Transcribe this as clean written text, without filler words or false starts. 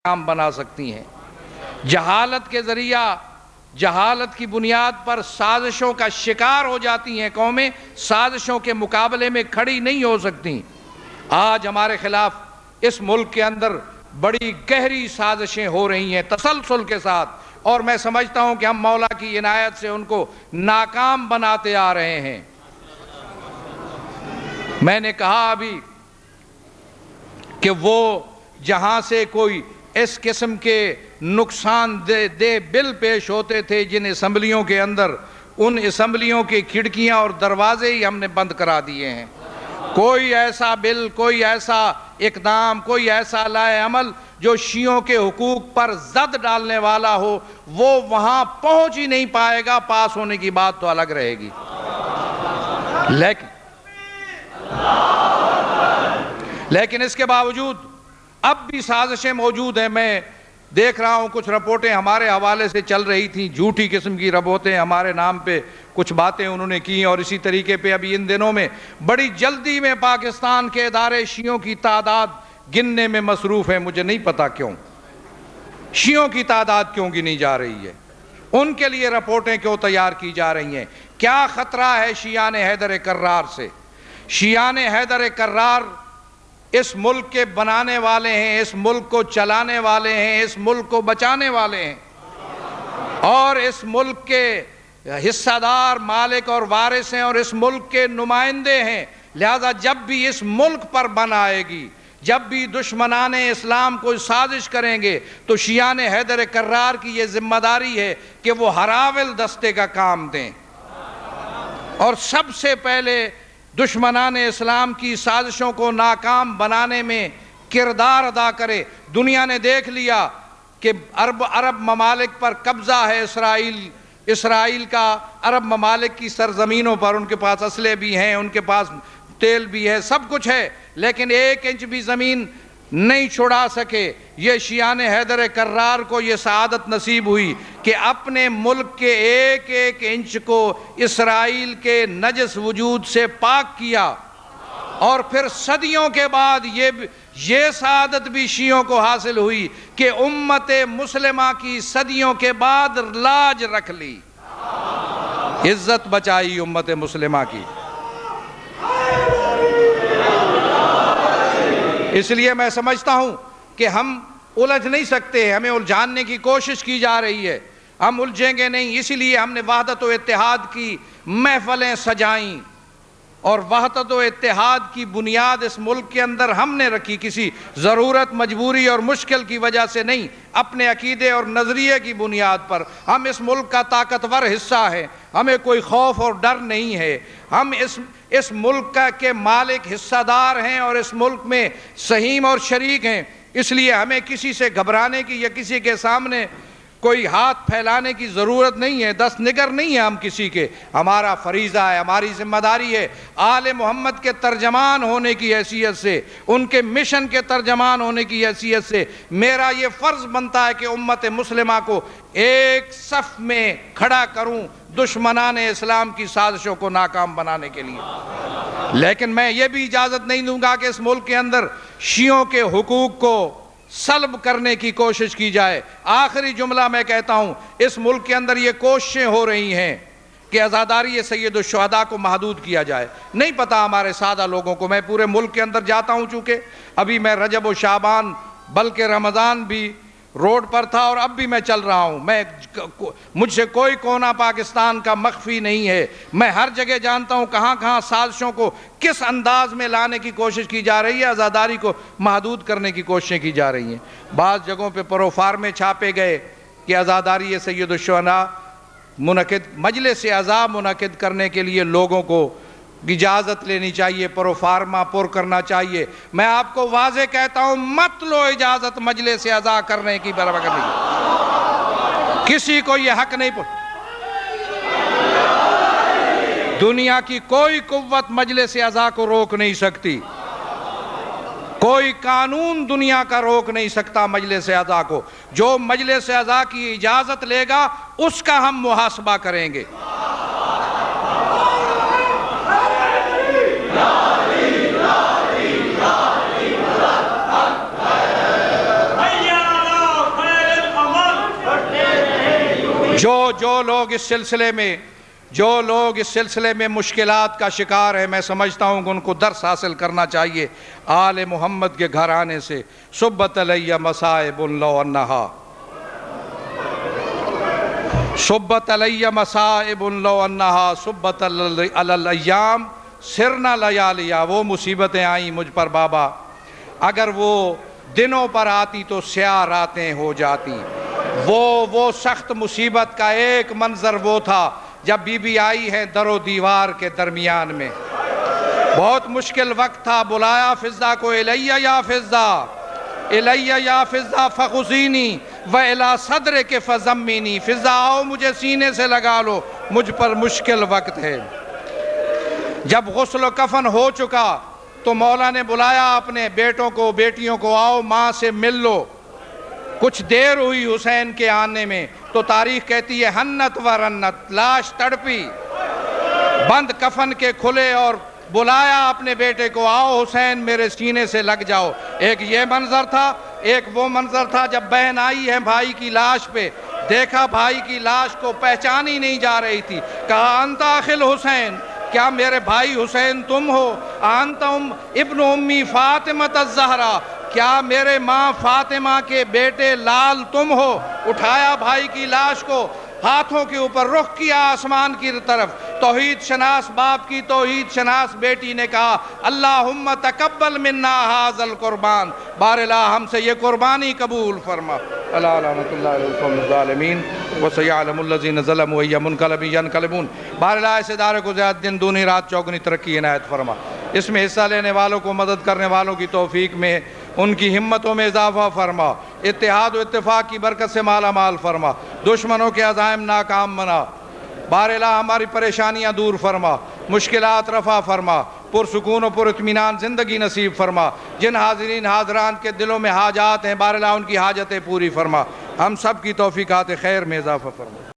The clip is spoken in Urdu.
ناکام بنا سکتی ہیں۔ جہالت کے ذریعہ، جہالت کی بنیاد پر سازشوں کا شکار ہو جاتی ہیں قومیں، سازشوں کے مقابلے میں کھڑی نہیں ہو سکتی۔ آج ہمارے خلاف اس ملک کے اندر بڑی گہری سازشیں ہو رہی ہیں تسلسل کے ساتھ، اور میں سمجھتا ہوں کہ ہم مولا کی عنایت سے ان کو ناکام بناتے آ رہے ہیں۔ میں نے کہا ابھی کہ وہ جہاں سے کوئی اس قسم کے نقصان دہ بل پیش ہوتے تھے جن اسمبلیوں کے اندر، ان اسمبلیوں کی کھڑکیاں اور دروازے ہی ہم نے بند کرا دیے ہیں۔ کوئی ایسا بل، کوئی ایسا اقدام، کوئی ایسا لائحہ عمل جو شیعوں کے حقوق پر زد ڈالنے والا ہو، وہ وہاں پہنچ ہی نہیں پائے گا۔ پاس ہونے کی بات تو الگ رہے گی، لیکن اس کے باوجود اب بھی سازشیں موجود ہیں۔ میں دیکھ رہا ہوں کچھ رپورٹیں ہمارے حوالے سے چل رہی تھیں، جھوٹی قسم کی رپورٹیں، ہمارے نام پہ کچھ باتیں انہوں نے کی، اور اسی طریقے پہ ابھی ان دنوں میں بڑی جلدی میں پاکستان کے ادارے شیعوں کی تعداد گننے میں مصروف ہیں۔ مجھے نہیں پتا کیوں شیعوں کی تعداد کیوں گنی جا رہی ہے، ان کے لیے رپورٹیں کیوں تیار کی جا رہی ہیں۔ کیا خطرہ ہے شیعان حیدر کرار سے؟ شیعان حیدر کرار اس ملک کے بنانے والے ہیں، اس ملک کو چلانے والے ہیں، اس ملک کو بچانے والے ہیں، اور اس ملک کے حصہ دار، مالک اور وارث ہیں، اور اس ملک کے نمائندے ہیں۔ لہذا جب بھی اس ملک پر بن آئے گی، جب بھی دشمنان اسلام کو سازش کریں گے، تو شیعان حیدر کرار کی یہ ذمہ داری ہے کہ وہ ہراول دستے کا کام دیں، اور سب سے پہلے دشمنان اسلام کی سازشوں کو ناکام بنانے میں کردار ادا کرے۔ دنیا نے دیکھ لیا کہ عرب ممالک پر قبضہ ہے اسرائیل کا، عرب ممالک کی سرزمینوں پر، ان کے پاس اسلحے بھی ہیں، ان کے پاس تیل بھی ہے، سب کچھ ہے، لیکن 1 انچ بھی زمین نہیں چھڑا سکے۔ یہ شیعان حیدر کرار کو یہ سعادت نصیب ہوئی کہ اپنے ملک کے 1 انچ کو اسرائیل کے نجس وجود سے پاک کیا، اور پھر صدیوں کے بعد یہ سعادت بھی شیعوں کو حاصل ہوئی کہ امت مسلمہ کی صدیوں کے بعد لاج رکھ لی، عزت بچائی امت مسلمہ کی۔ اس لیے میں سمجھتا ہوں کہ ہم الجھ نہیں سکتے، ہمیں الجھانے کی کوشش کی جا رہی ہے، ہم الجھیں گے نہیں۔ اسی لیے ہم نے وحدت و اتحاد کی محفلیں سجائیں، اور وحدت و اتحاد کی بنیاد اس ملک کے اندر ہم نے رکھی، کسی ضرورت، مجبوری اور مشکل کی وجہ سے نہیں، اپنے عقیدے اور نظریے کی بنیاد پر۔ ہم اس ملک کا طاقتور حصہ ہیں، ہمیں کوئی خوف اور ڈر نہیں ہے، ہم اس ملک کے مالک، حصہ دار ہیں، اور اس ملک میں سہیم اور شریک ہیں۔ اس لیے ہمیں کسی سے گھبرانے کی یا کسی کے سامنے کوئی ہاتھ پھیلانے کی ضرورت نہیں ہے، دست نگر نہیں ہے ہم کسی کے۔ ہمارا فریضہ ہے، ہماری ذمہ داری ہے، آل محمد کے ترجمان ہونے کی حیثیت سے، ان کے مشن کے ترجمان ہونے کی حیثیت سے میرا یہ فرض بنتا ہے کہ امت مسلمہ کو ایک صف میں کھڑا کروں دشمنان اسلام کی سازشوں کو ناکام بنانے کے لیے۔ لیکن میں یہ بھی اجازت نہیں دوں گا کہ اس ملک کے اندر شیعوں کے حقوق کو سلب کرنے کی کوشش کی جائے۔ آخری جملہ میں کہتا ہوں، اس ملک کے اندر یہ کوششیں ہو رہی ہیں کہ عزاداری سید الشہداء کو محدود کیا جائے۔ نہیں پتا ہمارے سادہ لوگوں کو، میں پورے ملک کے اندر جاتا ہوں، چونکہ ابھی میں رجب و شعبان بلکہ رمضان بھی روڈ پر تھا، اور اب بھی میں چل رہا ہوں، مجھ سے کوئی کونا پاکستان کا مخفی نہیں ہے، میں ہر جگہ جانتا ہوں کہاں کہاں سازشوں کو کس انداز میں لانے کی کوشش کی جا رہی ہے، عزاداری کو محدود کرنے کی کوششیں کی جا رہی ہیں۔ بعض جگہوں پہ پروفار میں چھاپے گئے کہ عزاداری سید الشہداء مجلس عزا منعقد کرنے کے لیے لوگوں کو اجازت لینی چاہیے، پروفارما پر کرنا چاہیے۔ میں آپ کو واضح کہتا ہوں، مت لو اجازت مجلس عزا کرنے کی، برابر کرنے کی، کسی کو یہ حق نہیں۔ دنیا کی کوئی قوت مجلس عزا کو روک نہیں سکتی، کوئی قانون دنیا کا روک نہیں سکتا مجلس عزا کو۔ جو مجلس عزا کی اجازت لے گا اس کا ہم محاسبہ کریں گے۔ جو لوگ اس سلسلے میں مشکلات کا شکار ہیں، میں سمجھتا ہوں کہ ان کو درس حاصل کرنا چاہیے آل محمد کے گھرانے سے۔ صبت علیہ مصائب لو انہا، صبت علیہ مصائب لو انہا صبت علی الایام سرنا لیالیا، وہ مصیبتیں آئیں مجھ پر بابا، اگر وہ دنوں پر آتی تو سیاہ راتیں ہو جاتی۔ وہ سخت مصیبت کا ایک منظر وہ تھا جب بی بی آئی ہے در و دیوار کے درمیان میں، بہت مشکل وقت تھا، بلایا فضہ کو، الیہ یا فضہ، الیہ یا فضہ فخذینی وَإِلَىٰ صَدْرِكِ فَضَمِّنِي، فضہ آؤ مجھے سینے سے لگا لو، مجھ پر مشکل وقت ہے۔ جب غسل و کفن ہو چکا تو مولا نے بلایا اپنے بیٹوں کو، بیٹیوں کو، آؤ ماں سے مل لو۔ کچھ دیر ہوئی حسین کے آنے میں تو تاریخ کہتی ہے ہنت و رنت، لاش تڑپی، بند کفن کے کھلے، اور بلایا اپنے بیٹے کو، آؤ حسین میرے سینے سے لگ جاؤ۔ ایک یہ منظر تھا، ایک وہ منظر تھا جب بہن آئی ہے بھائی کی لاش پہ، دیکھا بھائی کی لاش کو پہچانی نہیں جا رہی تھی، کہا انت اخل حسین، کیا میرے بھائی حسین تم ہو؟ انت ابن امی فاطمہ الزہرا، کیا میرے ماں فاطمہ کے بیٹے لال تم ہو؟ اٹھایا بھائی کی لاش کو، ہاتھوں کے اوپر رخ کیا آسمان کی طرف، توحید شناس باپ کی توحید شناس بیٹی نے کہا اللہم تقبل منا ھذا القربان، بار الہ ہم سے یہ قربانی قبول فرما۔ اللہ لعنۃ اللہ علی القوم الظالمین وسیعلم الذین ظلموا ای منقلب ینقلبون۔ بار الہ اس ادارے کو زیادہ دن دونی رات چوگنی ترقی عنایت فرما، اس میں حصہ لینے والوں کو، مدد کرنے والوں کی توفیق میں، ان کی ہمتوں میں اضافہ فرما، اتحاد و اتفاق کی برکت سے مالا مال فرما، دشمنوں کے عزائم ناکام بنا، بار الہ ہماری پریشانیاں دور فرما، مشکلات رفع فرما، پرسکون و پر اطمینان زندگی نصیب فرما، جن حاضرین حاضران کے دلوں میں حاجات ہیں بار الہ ان کی حاجتیں پوری فرما، ہم سب کی توفیقات خیر میں اضافہ فرما۔